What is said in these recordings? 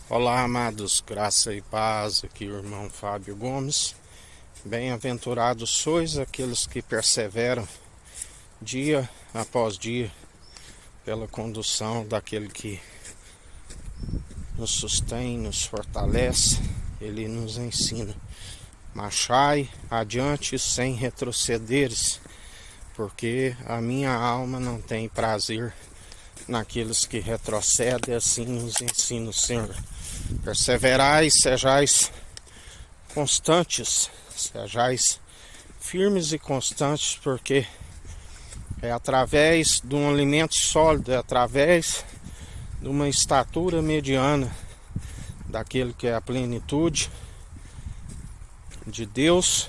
Olá, amados, graça e paz, aqui o irmão Fábio Gomes. Bem-aventurados sois aqueles que perseveram dia após dia pela condução daquele que nos sustém, nos fortalece, ele nos ensina. Marchai adiante sem retrocederes, porque a minha alma não tem prazer naqueles que retrocedem, assim nos ensina o Senhor. Perseverai, sejais constantes, sejais firmes e constantes, porque é através de um alimento sólido, é através de uma estatura mediana daquele que é a plenitude de Deus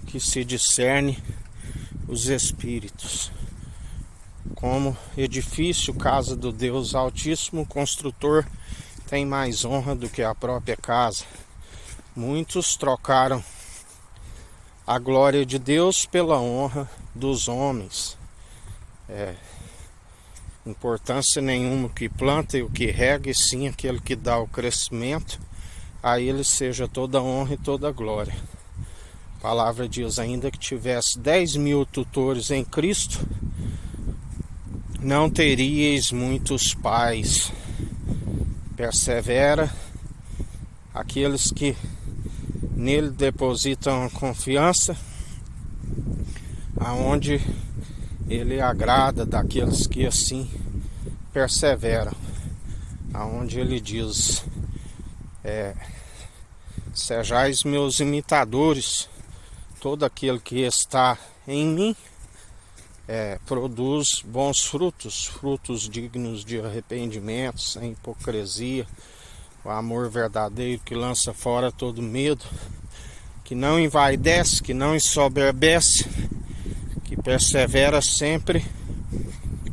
que se discerne os espíritos. Como edifício, casa do Deus Altíssimo, o construtor tem mais honra do que a própria casa. Muitos trocaram a glória de Deus pela honra dos homens. Importância nenhuma o que planta e o que rega, e sim aquele que dá o crescimento. A ele seja toda honra e toda glória. A palavra diz: ainda que tivesse 10.000 tutores em Cristo, não teríeis muitos pais. Persevera aqueles que nele depositam a confiança, aonde ele agrada daqueles que assim perseveram, aonde ele diz: sejais meus imitadores, todo aquele que está em mim produz bons frutos, frutos dignos de arrependimento, sem hipocrisia, o amor verdadeiro que lança fora todo medo, que não envaidece, que não ensoberbece, que persevera sempre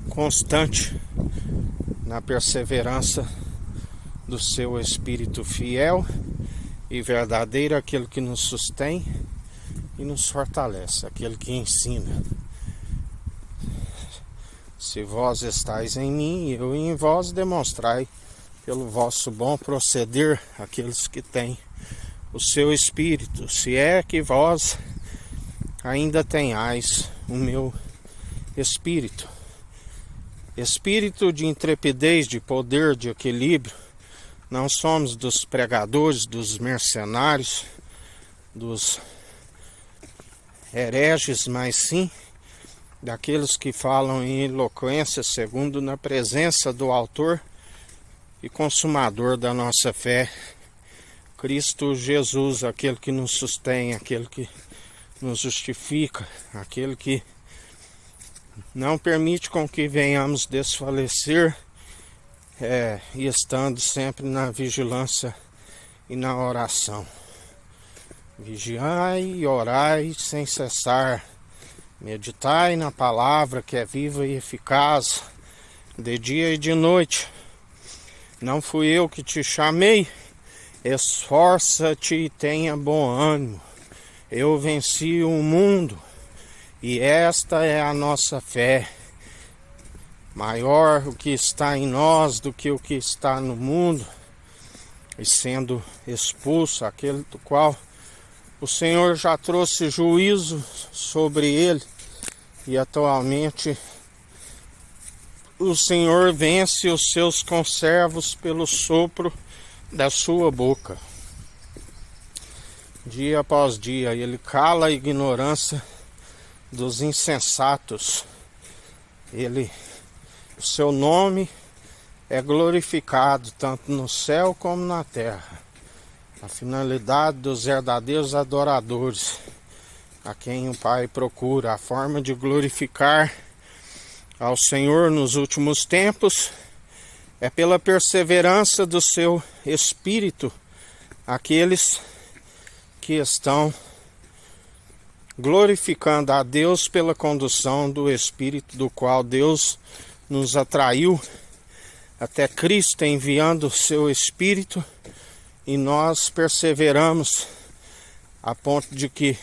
constante na perseverança do seu Espírito fiel e verdadeiro, aquele que nos sustém e nos fortalece, aquele que ensina. Se vós estáis em mim e eu em vós, demonstrai pelo vosso bom proceder aqueles que têm o seu Espírito, se é que vós ainda tenhais o meu Espírito. Espírito de intrepidez, de poder, de equilíbrio. Não somos dos pregadores, dos mercenários, dos hereges, mas sim daqueles que falam em eloquência, segundo na presença do autor e consumador da nossa fé, Cristo Jesus, aquele que nos sustém, aquele que nos justifica, aquele que não permite com que venhamos desfalecer, e estando sempre na vigilância e na oração. Vigiai e orai sem cessar. Meditai na palavra que é viva e eficaz, de dia e de noite. Não fui eu que te chamei, esforça-te e tenha bom ânimo. Eu venci o mundo, e esta é a nossa fé. Maior o que está em nós do que o que está no mundo, e sendo expulso aquele do qual o Senhor já trouxe juízo sobre ele, e atualmente o Senhor vence os seus conservos pelo sopro da sua boca. Dia após dia ele cala a ignorância dos insensatos. O seu nome é glorificado tanto no céu como na terra. A finalidade dos verdadeiros adoradores, a quem o Pai procura, a forma de glorificar ao Senhor nos últimos tempos, é pela perseverança do seu Espírito, aqueles que estão glorificando a Deus pela condução do Espírito, do qual Deus nos atraiu até Cristo, enviando o seu Espírito. E nós perseveramos a ponto de que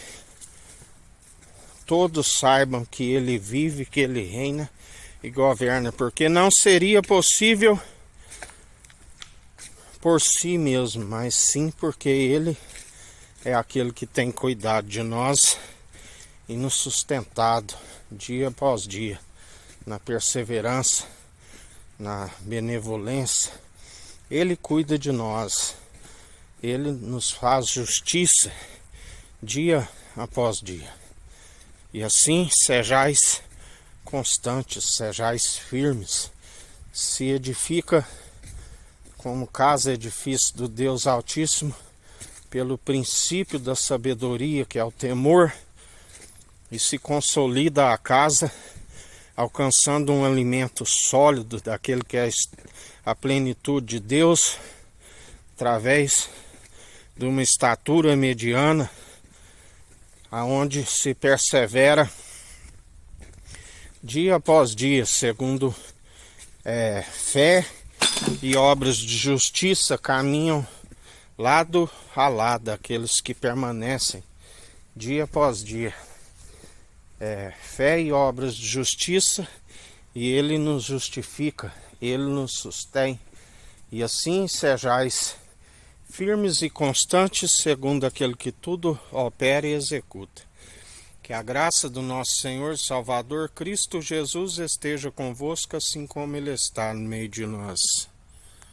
todos saibam que ele vive, que ele reina e governa, porque não seria possível por si mesmo, mas sim porque Ele é aquele que tem cuidado de nós e nos sustentado dia após dia, na perseverança, na benevolência. Ele cuida de nós, Ele nos faz justiça dia após dia. E assim sejais constantes, sejais firmes, se edifica como casa edifício do Deus Altíssimo, pelo princípio da sabedoria, que é o temor, e se consolida a casa, alcançando um alimento sólido, daquele que é a plenitude de Deus, através de uma estatura mediana, aonde se persevera dia após dia, segundo fé e obras de justiça, caminham lado a lado, aqueles que permanecem dia após dia. Fé e obras de justiça, e Ele nos justifica, Ele nos sustém, e assim sejais firmes e constantes, segundo aquele que tudo opera e executa. Que a graça do nosso Senhor e Salvador Cristo Jesus esteja convosco, assim como Ele está no meio de nós.